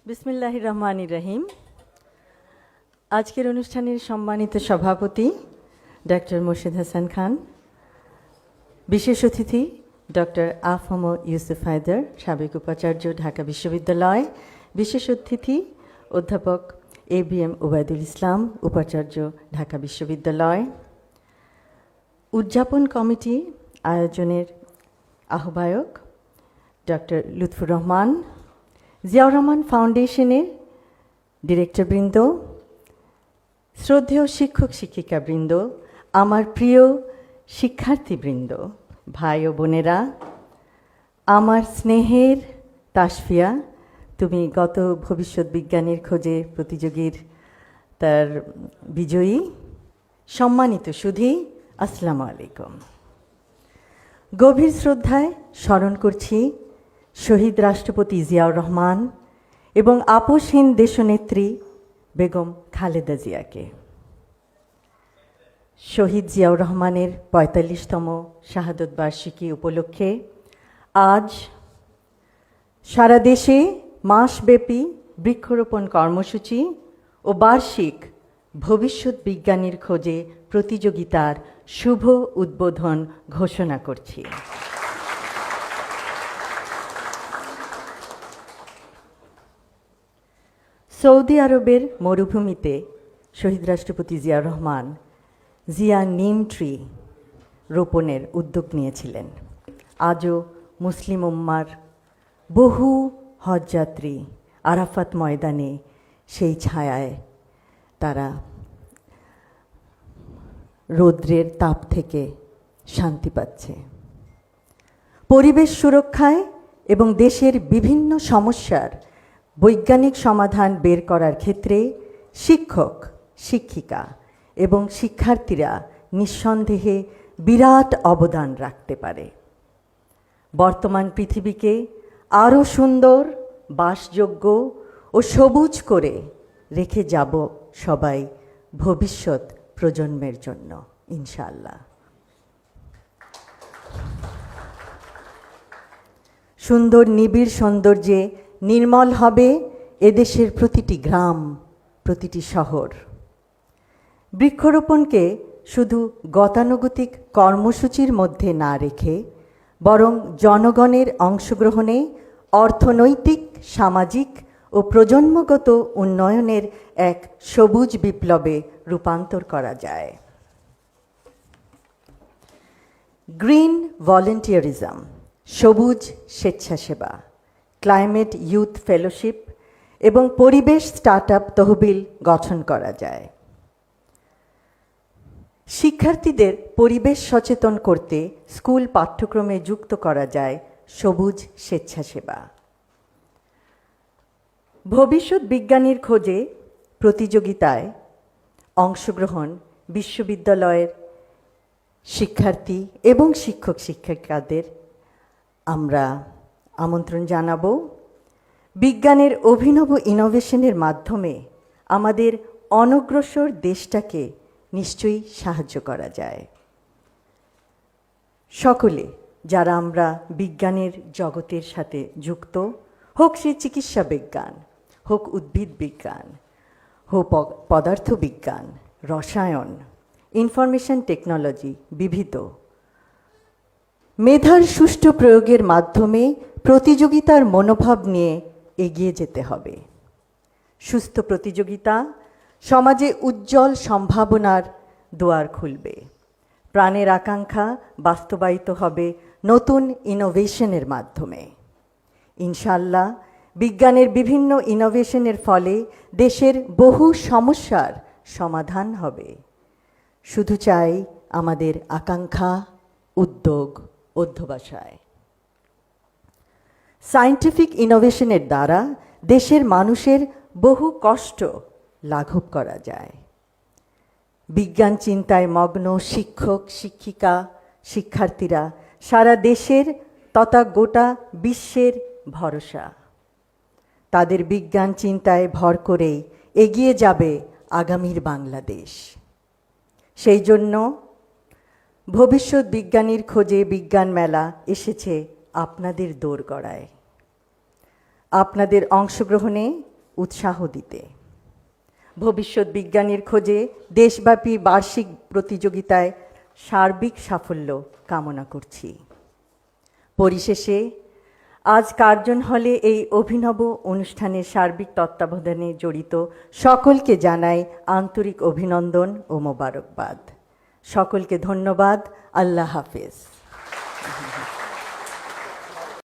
বিসমিল্লাহির রহমানির রহিম। আজকের অনুষ্ঠানের সম্মানিত সভাপতি ডক্টর মোর্শেদ হাসান খান, বিশেষ অতিথি ডক্টর আফম ইউসুফ হায়দার, সাবেক উপাচার্য, ঢাকা বিশ্ববিদ্যালয়, বিশেষ অতিথি অধ্যাপক ABM ওবায়দুল ইসলাম, উপাচার্য, ঢাকা বিশ্ববিদ্যালয়, উদযাপন কমিটি আয়োজনের আহ্বায়ক ডক্টর লুৎফুর রহমান, জিয়াউর রহমান ফাউন্ডেশনের ডিরেক্টরবৃন্দ, শ্রদ্ধেয় শিক্ষক শিক্ষিকাবৃন্দ, আমার প্রিয় শিক্ষার্থীবৃন্দ, ভাই ও বোনেরা, আমার স্নেহের তাসফিয়া, তুমি গত ভবিষ্যৎ বিজ্ঞানের খোঁজে প্রতিযোগীর তার বিজয়ী, সম্মানিত সুধী, আসসালামু আলাইকুম। গভীর শ্রদ্ধায় স্মরণ করছি শহীদ রাষ্ট্রপতি জিয়াউর রহমান এবং আপোষহীন দেশনেত্রী বেগম খালেদা জিয়াকে। শহীদ জিয়াউর রহমানের ৪৫তম শাহাদত বার্ষিকী উপলক্ষে আজ সারা দেশে মাসব্যাপী বৃক্ষরোপণ কর্মসূচি ও বার্ষিক ভবিষ্যৎ বিজ্ঞানীর খোঁজে প্রতিযোগিতার শুভ উদ্বোধন ঘোষণা করছি। সৌদি আরবের মরুভূমিতে শহীদ রাষ্ট্রপতি জিয়াউর রহমান জিয়া নিম ট্রি রোপণের উদ্যোগ নিয়েছিলেন। আজও মুসলিম উম্মার বহু হজযাত্রী আরাফাত ময়দানে সেই ছায়ায় তারা রৌদ্রের তাপ থেকে শান্তি পাচ্ছে। পরিবেশ সুরক্ষায় এবং দেশের বিভিন্ন সমস্যার বৈজ্ঞানিক সমাধান বের করার ক্ষেত্রে শিক্ষক, শিক্ষিকা এবং শিক্ষার্থীরা নিঃসন্দেহে বিরাট অবদান রাখতে পারে। বর্তমান পৃথিবীকে আরও সুন্দর, বাসযোগ্য ও সবুজ করে রেখে যাব সবাই ভবিষ্যৎ প্রজন্মের জন্য, ইনশাআল্লাহ। সুন্দর নিবিড় সৌন্দর্যে নির্মল হবে এদেশের প্রতিটি গ্রাম, প্রতিটি শহর। বৃক্ষরোপণকে শুধু গতানুগতিক কর্মসূচির মধ্যে না রেখে বরং জনগণের অংশগ্রহণে অর্থনৈতিক, সামাজিক ও প্রজন্মগত উন্নয়নের এক সবুজ বিপ্লবে রূপান্তর করা যায়। গ্রিন ভলেন্টিয়ারিজম, সবুজ স্বেচ্ছাসেবা, ক্লাইমেট ইউথ ফেলোশিপ এবং পরিবেশ স্টার্টআপ তহবিল গঠন করা যায়। শিক্ষার্থীদের পরিবেশ সচেতন করতে স্কুল পাঠ্যক্রমে যুক্ত করা যায় সবুজ স্বেচ্ছাসেবা। ভবিষ্যৎ বিজ্ঞানীর খোঁজে প্রতিযোগিতায় অংশগ্রহণ বিশ্ববিদ্যালয়ের শিক্ষার্থী এবং শিক্ষক শিক্ষিকাদের আমরা আমন্ত্রণ জানাবো। বিজ্ঞানের অভিনব ইনোভেশনের মাধ্যমে আমাদের অনগ্রসর দেশটাকে নিশ্চয়ই সাহায্য করা যায়। সকলে যারা আমরা বিজ্ঞানের জগতের সাথে যুক্ত, হোক সে চিকিৎসা বিজ্ঞান, হোক উদ্ভিদ বিজ্ঞান, হোক পদার্থ বিজ্ঞান, রসায়ন, ইনফরমেশন টেকনোলজি, বিবিধ মেধার সুষ্ঠু প্রয়োগের মাধ্যমে প্রতিযোগিতার মনোভাব নিয়ে এগিয়ে যেতে হবে। সুস্থ প্রতিযোগিতা সমাজে উজ্জ্বল সম্ভাবনার দুয়ার খুলবে। প্রাণের আকাঙ্ক্ষা বাস্তবায়িত হবে নতুন ইনোভেশনের মাধ্যমে। ইনশাআল্লাহ বিজ্ঞানের বিভিন্ন ইনোভেশনের ফলে দেশের বহু সমস্যার সমাধান হবে। শুধু চাই আমাদের আকাঙ্ক্ষা, উদ্যোগ, অধ্যবসায়। সায়েন্টিফিক ইনোভেশনের দ্বারা দেশের মানুষের বহু কষ্ট লাঘব করা যায়। বিজ্ঞান চিন্তায় মগ্ন শিক্ষক, শিক্ষিকা, শিক্ষার্থীরা সারা দেশের তথা গোটা বিশ্বের ভরসা। তাদের বিজ্ঞান চিন্তায় ভর করেই এগিয়ে যাবে আগামীর বাংলাদেশ। সেই জন্য ভবিষ্যৎ বিজ্ঞানীর খোঁজে বিজ্ঞান মেলা এসেছে আপনাদের দোরগড়ায়। আপনাদের অংশগ্রহণে উৎসাহ দিতে। ভবিষ্যৎ বিজ্ঞানীর খোঁজে দেশব্যাপী বার্ষিক প্রতিযোগিতায় সার্বিক সাফল্য কামনা করছি। পরিশেষে আজ কার্জন হলে এই অভিনব অনুষ্ঠানের সার্বিক তত্ত্বাবধানে জড়িত সকলকে জানাই আন্তরিক অভিনন্দন ও মোবারকবাদ। সকলকে ধন্যবাদ। আল্লাহ হাফেজ।